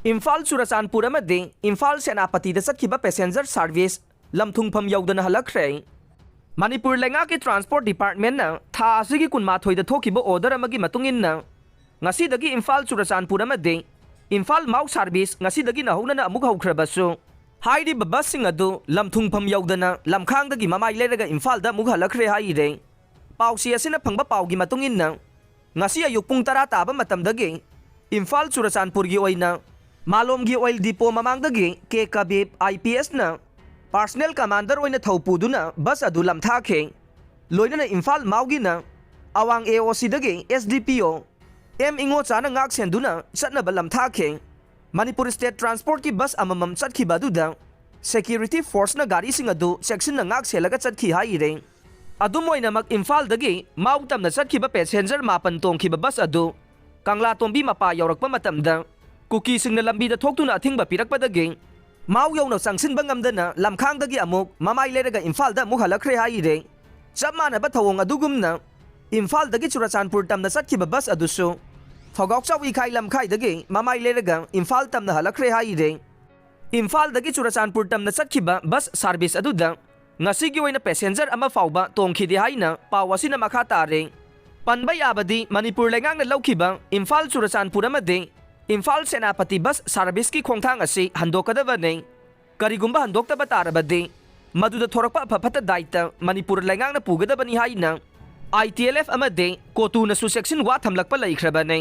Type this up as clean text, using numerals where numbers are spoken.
इम्फाल चुरचानपुर इम्फाल सेनापति चतखिबा passenger service लमथुंगफम यौदना हलखरे। मणिपुर लेंगा के ट्रांसपोर्ट डिपार्टमेंट था असगी कुनमाथोइदा थोखिबा ऑर्डर अमगी मतुंगिन्ना ngasi Imphal Churachandpur Imphal Mao service ngasi नहौना अमुक हौख्रबसु हाइरिबा बससिंग अदु लमथुंगफम यौदना लमखांगदगी ममाई लेरगा इम्फाल दा अमुक हलखरे हाइरे। पाउसी असिना फंगबा पाउगी मतुंगिन्ना ngasi अयुक पुंग 10 ताबा मतमदगी इम्फाल चुरचानपुर गी ओइना मालोमगी ऑयल डिपो ममांगदगी के कबीब IPS ना पर्सनल कमांडर ओइना थौपुदुना बस अदु लमथाखे। लोइना इम्फाल माउगिना अवांग AOC दगी SDPO M इंगो चाना ngak सेंदुना चटनबा लमथाखे। मणिपुर स्टेट ट्रांसपोर्ट की बस अममम चटखिबादुदा सिक्योरिटी फोर्स ना गाड़ी सिंग अदु सेक्शन ना ngak सेलगा चटखि हाइरे। अदुम ओइनामक इम्फाल दगी माउ तमना चटखिबा पैसेंजर मापन तोंखिबा बस अदु कंगला तोंबी मपा यौरकपा मतमदा कुकी सिंगना लंबीदा थोक्तुना अथिंगबा पिरकपदगी माउ यौना संगसिनबा ngamdana lamkhangdagi amuk mamai lerega Imphal दा मुख हलखरे हाइरे। चप मानबा थवोंग अदुगुमना इम्फाल दगी चुरचानपुर तमना चटखिबा बस अदुसु थौगाउचाउ इखाई लमखाई दगी mamai lerega इम्फाल तमना हलखरे हाइरे। इम्फाल दगी चुरचानपुर तमना चटखिबा बस सर्विस अदुदा ngasi gi oina passenger ama fauba tongkhidi haina pawasina makha tare। पनबा याबदी मणिपुर लेंगांगना लौखिबा इम्फाल चुरचानपुर अमदे इम्फाल सेनापति बस सर्विस की खोंगथांग असी हंदोकदबने। करिगुंबा हंदोक्तबा तारबदे मदुदा थोरकपा अफफत दायित्व मणिपुर लेंगांगना पुगदबनी हाइना ITLF अमदे कोतुनसु सेक्शन वा थमलकपा लैख्रबने।